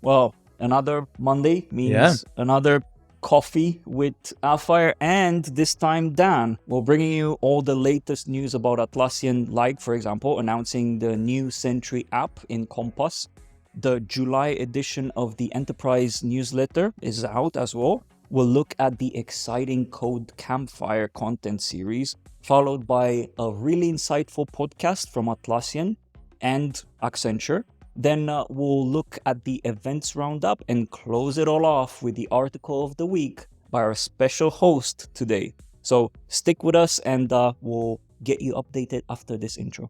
Well, another Monday means another coffee with Appfire, and this time Dan will bringing you all the latest news about Atlassian, like for example announcing the new Sentry App in Compass. The July edition of the Enterprise newsletter is out as well. We'll look at the exciting Code Campfire content series, followed by a really insightful podcast from Atlassian and Accenture. Then we'll look at the events roundup and close it all off with the article of the week by our special host today. So stick with us and we'll get you updated after this intro.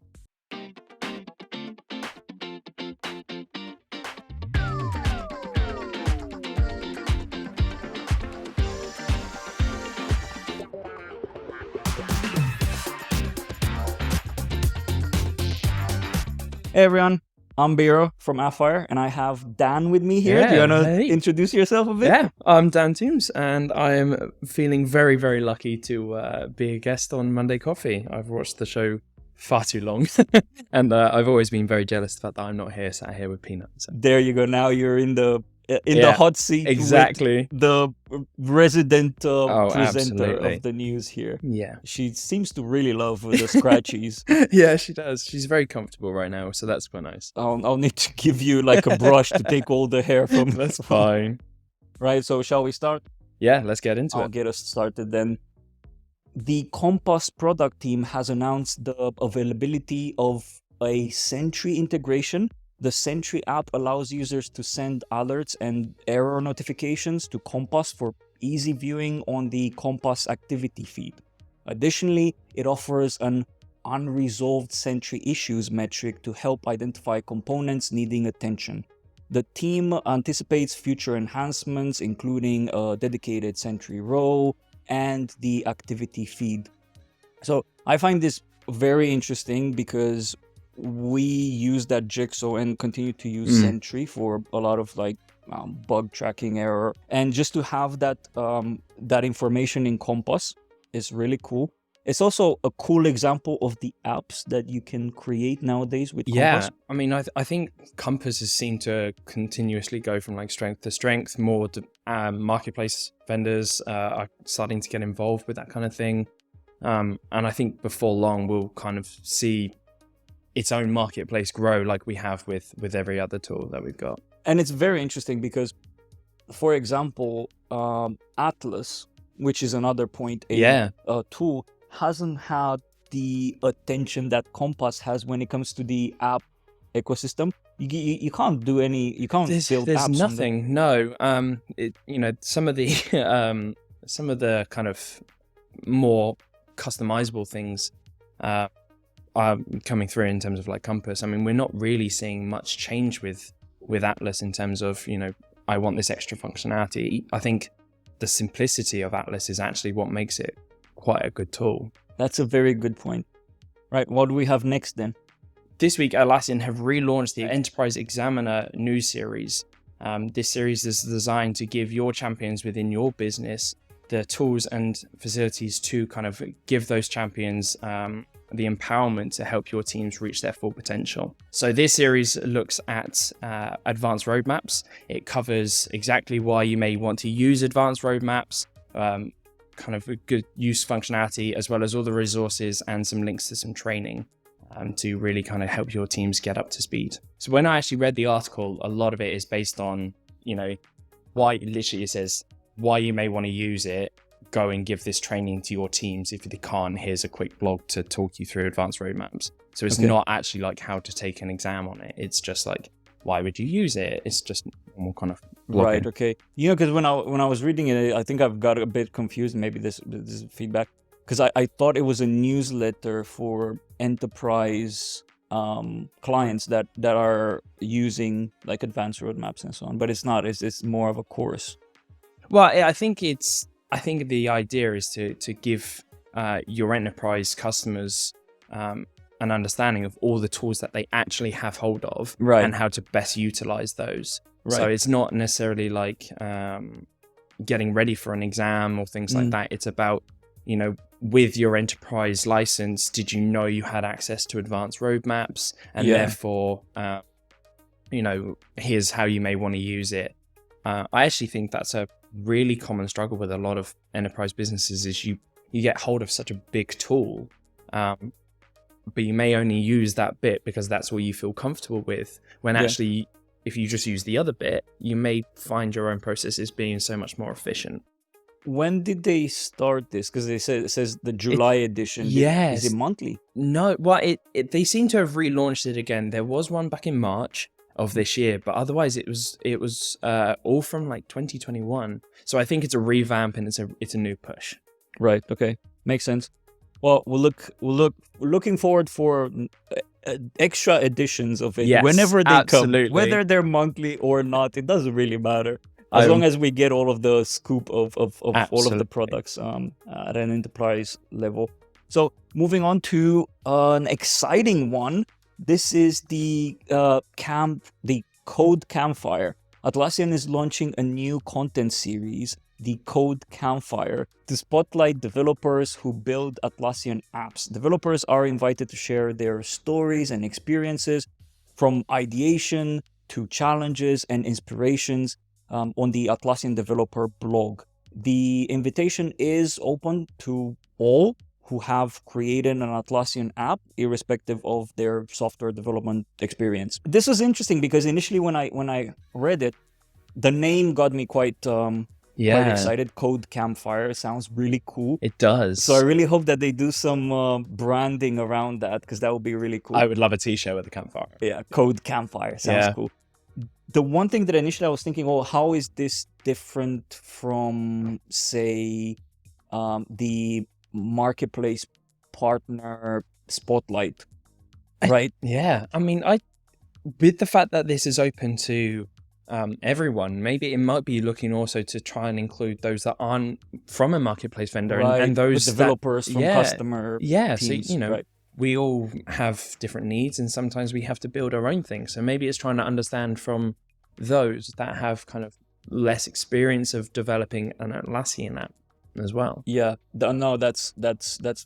Hey everyone. I'm Biro from Appfire, and I have Dan with me here. Do you want to introduce yourself a bit? Yeah, I'm Dan Toombs, and I am feeling very, very lucky to be a guest on Monday Coffee. I've watched the show far too long, and I've always been very jealous of the fact that I'm not here, sat here with Peanut. So. There you go. Now you're in the hot seat. Exactly. With the resident presenter absolutely. of the news here. Yeah. She seems to really love the scratchies. Yeah, she does. She's very comfortable right now, so that's quite nice. I'll need to give you like a brush to take all the hair from. That's fine. Right, so shall we start? Yeah, let's get into it. I'll get us started then. The Compass product team has announced the availability of a Sentry integration. The Sentry app allows users to send alerts and error notifications to Compass for easy viewing on the Compass activity feed. Additionally, it offers an unresolved Sentry issues metric to help identify components needing attention. The team anticipates future enhancements, including a dedicated Sentry row and the activity feed. So I find this very interesting because we use that Jexo and continue to use Sentry for a lot of like bug tracking error, and just to have that that information in Compass is really cool. It's also a cool example of the apps that you can create nowadays with Compass. Yeah, I mean, I think Compass has seemed to continuously go from like strength to strength. More marketplace vendors are starting to get involved with that kind of thing, and I think before long we'll kind of see its own marketplace grow like we have with every other tool that we've got. And it's very interesting because, for example, Atlas, which is another point A tool, hasn't had the attention that Compass has when it comes to the app ecosystem. You can't do any. You can't build apps. There's nothing. No. Some of the kind of more customizable things are coming through in terms of like Compass. I mean, we're not really seeing much change with Atlas in terms of, I want this extra functionality. I think the simplicity of Atlas is actually what makes it quite a good tool. That's a very good point. Right, what do we have next then? This week, Atlassian have relaunched the Enterprise Examiner news series. This series is designed to give your champions within your business the tools and facilities to kind of give those champions the empowerment to help your teams reach their full potential. So this series looks at advanced roadmaps. It covers exactly why you may want to use advanced roadmaps, kind of a good use functionality, as well as all the resources and some links to some training to really kind of help your teams get up to speed. So when I actually read the article, a lot of it is based on, why literally it says why you may want to use it. Go and give this training to your teams. If they can't, here's a quick blog to talk you through advanced roadmaps. So it's not actually like how to take an exam on it. It's just like, why would you use it? It's just more kind of blogging. Right. Okay. Because when I was reading it, I think I've got a bit confused. Maybe this is feedback, because I thought it was a newsletter for enterprise clients that are using like advanced roadmaps and so on. But it's not. It's more of a course. Well, I think the idea is to give your enterprise customers an understanding of all the tools that they actually have hold of, right, and how to best utilize those. Right. So it's not necessarily like getting ready for an exam or things like that. It's about, with your enterprise license, did you know you had access to advanced roadmaps, and therefore here's how you may want to use it. I actually think that's a really common struggle with a lot of enterprise businesses is you get hold of such a big tool, but you may only use that bit because that's all you feel comfortable with, when actually, if you just use the other bit, you may find your own processes being so much more efficient. When did they start this? Because it says the July edition. Yes. Is it monthly? No, well, they seem to have relaunched it again. There was one back in March of this year, but otherwise it was all from like 2021. So I think it's a revamp and it's a new push. Right. Okay. Makes sense. Well, we're looking forward for extra editions of it whenever they come, whether they're monthly or not. It doesn't really matter. As long as we get all of the scoop of all of the products at an enterprise level. So moving on to an exciting one. This is the Code Campfire. Atlassian is launching a new content series, the Code Campfire, to spotlight developers who build Atlassian apps. Developers are invited to share their stories and experiences, from ideation to challenges and inspirations, on the Atlassian developer blog. The invitation is open to all who have created an Atlassian app, irrespective of their software development experience. This was interesting because initially when I read it, the name got me quite excited. Code Campfire sounds really cool. It does. So I really hope that they do some branding around that, because that would be really cool. I would love a t-shirt with a campfire. Yeah, Code Campfire sounds cool. The one thing that initially I was thinking, how is this different from, say, the marketplace partner spotlight, right? I mean, with the fact that this is open to everyone, maybe it might be looking also to try and include those that aren't from a marketplace vendor, and those developers from customer teams. So we all have different needs, and sometimes we have to build our own things. So maybe it's trying to understand from those that have kind of less experience of developing an Atlassian app as well. Yeah, that's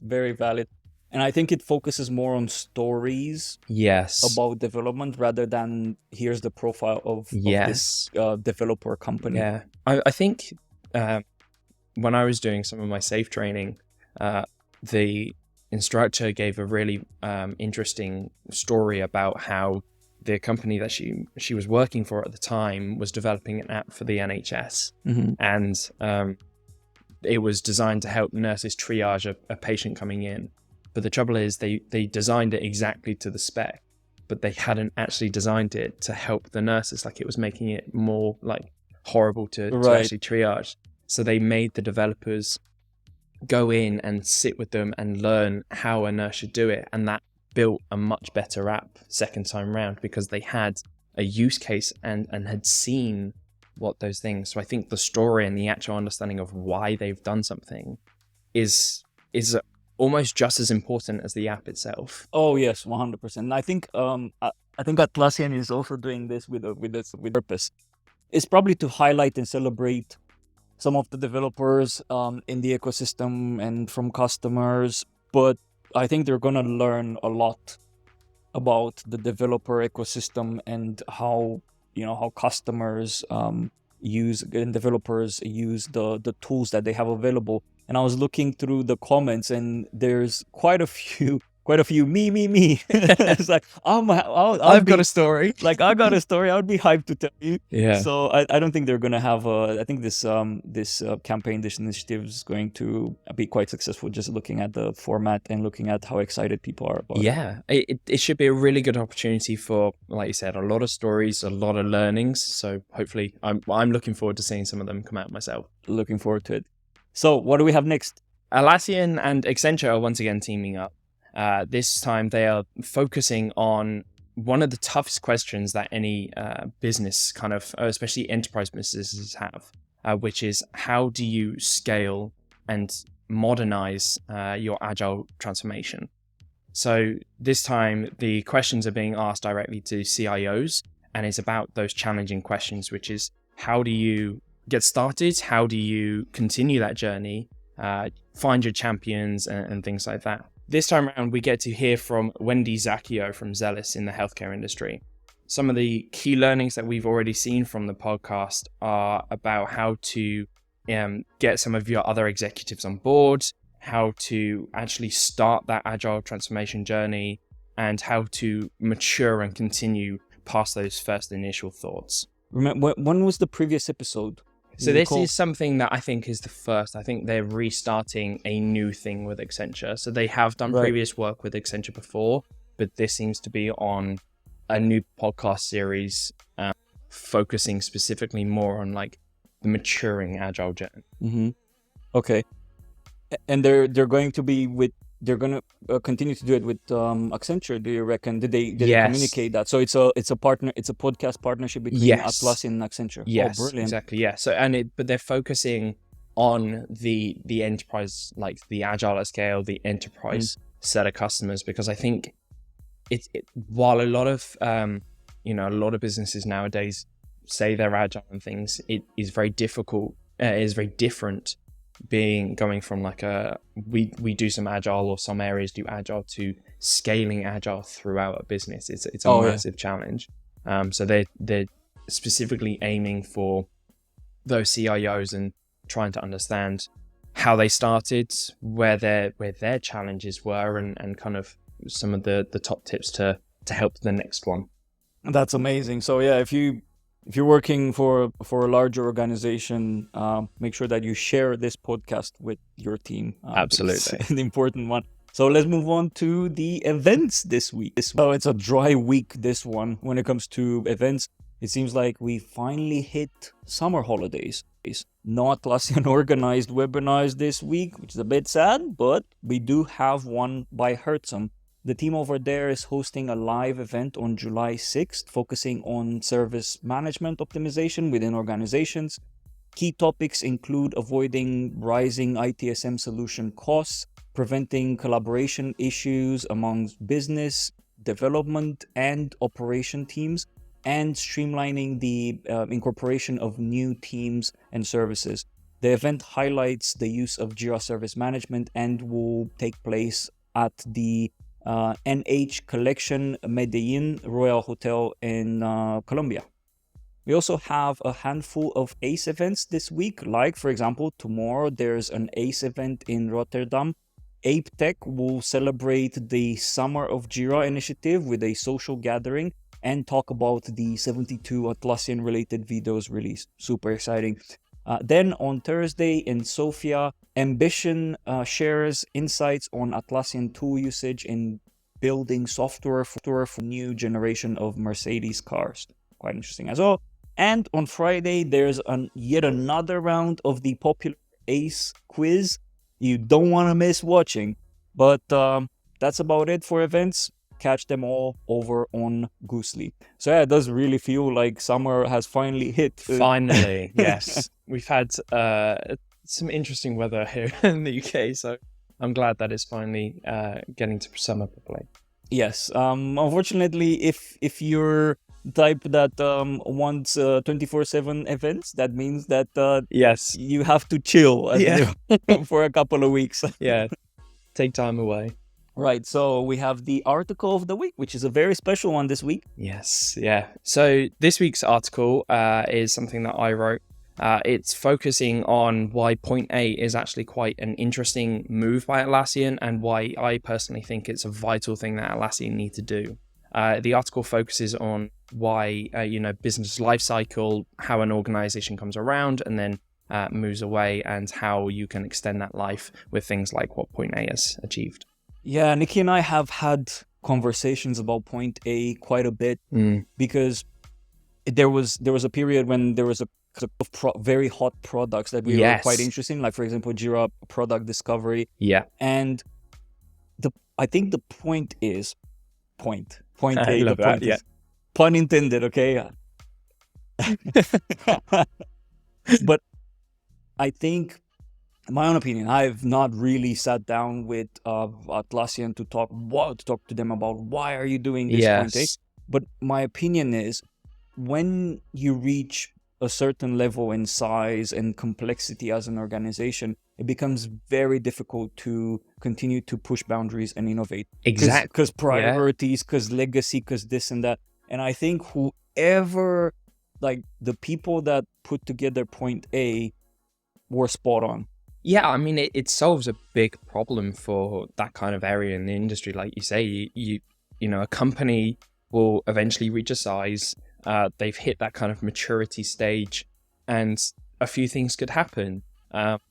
very valid. And I think it focuses more on stories about development rather than here's the profile of this developer company. Yeah, I think when I was doing some of my SAFe training, the instructor gave a really interesting story about how the company that she was working for at the time was developing an app for the NHS. And it was designed to help nurses triage a patient coming in. But the trouble is they designed it exactly to the spec, but they hadn't actually designed it to help the nurses. Like, it was making it more like horrible to actually triage. So they made the developers go in and sit with them and learn how a nurse should do it. And that built a much better app second time round, because they had a use case and had seen what those things. So I think the story and the actual understanding of why they've done something is almost just as important as the app itself. Oh yes, 100%. And I think Atlassian is also doing this with purpose. It's probably to highlight and celebrate some of the developers in the ecosystem and from customers, but I think they're gonna learn a lot about the developer ecosystem and how customers use and developers use the tools that they have available. And I was looking through the comments, and there's quite a few me. It's like, I've got a story. Like, I got a story. I would be hyped to tell you. Yeah. So I don't think they're gonna have I think this campaign, this initiative is going to be quite successful. Just looking at the format and looking at how excited people are about it. Yeah, it should be a really good opportunity for, like you said, a lot of stories, a lot of learnings. So hopefully, I'm looking forward to seeing some of them come out myself. Looking forward to it. So what do we have next? Atlassian and Accenture are once again teaming up. This time they are focusing on one of the toughest questions that any business, kind of, especially enterprise businesses, have, which is, how do you scale and modernize your agile transformation? So this time the questions are being asked directly to CIOs, and it's about those challenging questions, which is, how do you get started? How do you continue that journey? Find your champions and things like that. This time around, we get to hear from Wendy Zacchio from Zealous in the healthcare industry. some of the key learnings that we've already seen from the podcast are about how to get some of your other executives on board, how to actually start that agile transformation journey, and how to mature and continue past those first initial thoughts. Remember, when was the previous episode? So this is something that I think is the first. I think they're restarting a new thing with Accenture. So they have done previous work with Accenture before, but this seems to be on a new podcast series focusing specifically more on like the maturing agile journey. Mm-hmm. Okay. And they're going to continue to do it with Accenture. Do you reckon? Did they communicate that? So it's a podcast partnership between Atlassian and Accenture. Yes, brilliant. Exactly. Yeah. So but they're focusing on the enterprise, like the agile at scale, the enterprise set of customers, because I think while a lot of a lot of businesses nowadays say they're agile and things, it is very difficult. It is very different. Going from like we do some agile, or some areas do agile, to scaling agile throughout a business. It's a massive challenge. So they're specifically aiming for those CIOs and trying to understand how they started, where their challenges were, and kind of some of the top tips to help the next one. That's amazing. So yeah, if you're working for a larger organization, make sure that you share this podcast with your team. Absolutely. It's an important one. So let's move on to the events this week. So it's a dry week, this one, when it comes to events. It seems like we finally hit summer holidays. No Atlassian organized webinars this week, which is a bit sad, but we do have one by Hertzum. The team over there is hosting a live event on July 6th, focusing on service management optimization within organizations. Key topics include avoiding rising ITSM solution costs, preventing collaboration issues among business, development, and operation teams, and streamlining the incorporation of new teams and services. The event highlights the use of Jira Service Management and will take place at the NH Collection Medellin Royal Hotel in Colombia. We also have a handful of ACE events this week, like for example, tomorrow there's an ACE event in Rotterdam. Ape Tech will celebrate the Summer of Jira initiative with a social gathering and talk about the 72 Atlassian related videos released. Super exciting. Then on Thursday in Sofia, Ambition shares insights on Atlassian tool usage in building software for new generation of Mercedes cars. Quite interesting as well. And on Friday, there's yet another round of the popular ACE quiz. You don't want to miss watching. But that's about it for events. Catch them all over on Goosely. So yeah, it does really feel like summer has finally hit. Finally, yes. We've had some interesting weather here in the UK, so I'm glad that it's finally getting to summer properly. Yes. Unfortunately, if you're the type that wants 24/7 events, that means that yes, you have to chill for a couple of weeks. Yeah, take time away. Right, so we have the article of the week, which is a very special one this week. Yes, yeah. So this week's article is something that I wrote. It's focusing on why Point A is actually quite an interesting move by Atlassian, and why I personally think it's a vital thing that Atlassian need to do. The article focuses on why, business life cycle, how an organization comes around and then moves away, and how you can extend that life with things like what Point A has achieved. Yeah, Nikki and I have had conversations about Point A quite a bit because there was a period when there was a very hot products that we were quite interesting, like for example Jira Product Discovery. Yeah, and I think the point is point A. I love the point that, yeah. is, pun intended. Okay, but I think, in my own opinion, I've not really sat down with Atlassian to talk to them about why are you doing this Point A. But my opinion is, when you reach a certain level in size and complexity as an organization, it becomes very difficult to continue to push boundaries and innovate. Exactly. Because priorities, because legacy, because this and that. And I think whoever, like the people that put together point A were spot on. Yeah, I mean, it solves a big problem for that kind of area in the industry. Like you say, you know, a company will eventually reach a size. They've hit that kind of maturity stage, and a few things could happen.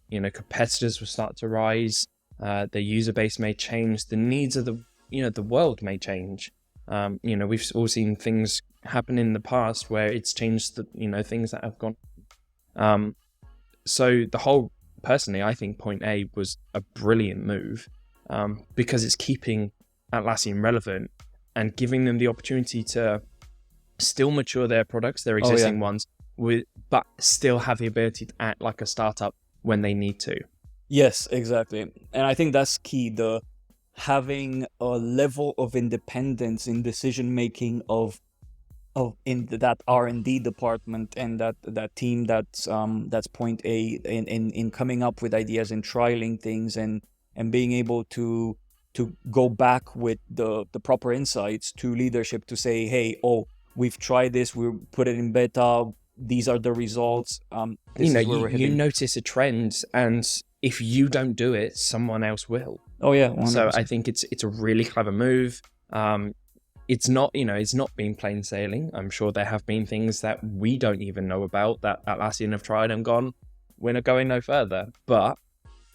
You know, competitors will start to rise. Their user base may change. The needs of the world may change. You know, we've all seen things happen in the past where it's changed things that have gone. So personally, I think Point A was a brilliant move, because it's keeping Atlassian relevant and giving them the opportunity to still mature their products, their existing ones, but still have the ability to act like a startup when they need to. Yes, exactly. And I think that's key, the having a level of independence in decision making of in that R&D department and that team that's point A in coming up with ideas and trialing things and being able to go back with the proper insights to leadership to say, hey, we've tried this, we put it in beta, these are the results. This is where we're heading. You notice a trend, and if you don't do it, someone else will. Oh yeah, 100%. So I think it's a really clever move. It's not been plain sailing. I'm sure there have been things that we don't even know about that Atlassian have tried and gone, we're not going no further. But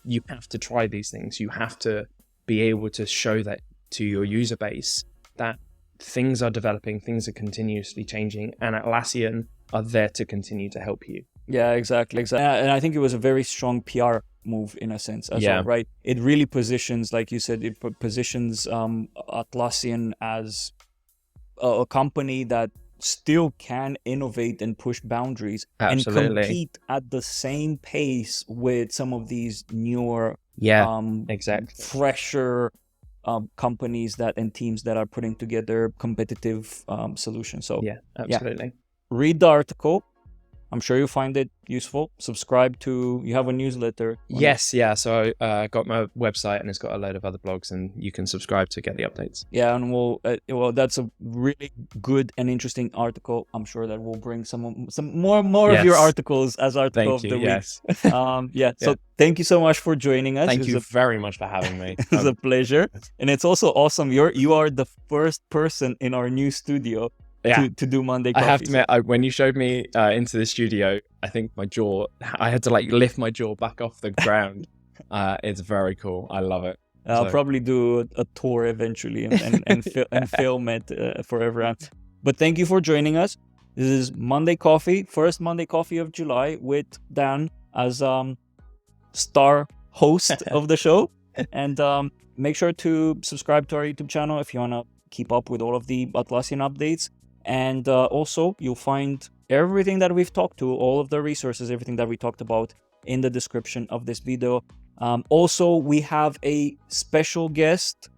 you have to try these things. You have to be able to show that to your user base that things are developing, things are continuously changing, and Atlassian are there to continue to help you. Yeah, exactly. And I think it was a very strong PR move in a sense as well, right? It really positions, like you said, it positions Atlassian as a company that still can innovate and push boundaries. Absolutely. And compete at the same pace with some of these newer, exactly, fresher companies and teams that are putting together competitive solutions. So yeah, absolutely. Read the article. I'm sure you'll find it useful. Subscribe to, you have a newsletter. Yes, yeah. So I got my website and it's got a load of other blogs, and you can subscribe to get the updates. Yeah, and well, that's a really good and interesting article. I'm sure that we'll bring some more of your articles as article of the week. Yes. So thank you so much for joining us. Thank you very much for having me. It's a pleasure, and it's also awesome. You are the first person in our new studio to do Monday Coffee. I have to admit, when you showed me into the studio, I think I had to lift my jaw back off the ground. It's very cool. I love it. I'll probably do a tour eventually and film it for everyone. But thank you for joining us. This is Monday Coffee, first Monday Coffee of July, with Dan as star host of the show. And make sure to subscribe to our YouTube channel if you want to keep up with all of the Atlassian updates. And also, you'll find everything that we've talked to, all of the resources, everything that we talked about in the description of this video. Also, we have a special guest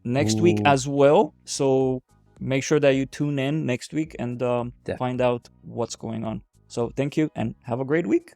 next week as well. So make sure that you tune in next week and find out what's going on. So thank you and have a great week.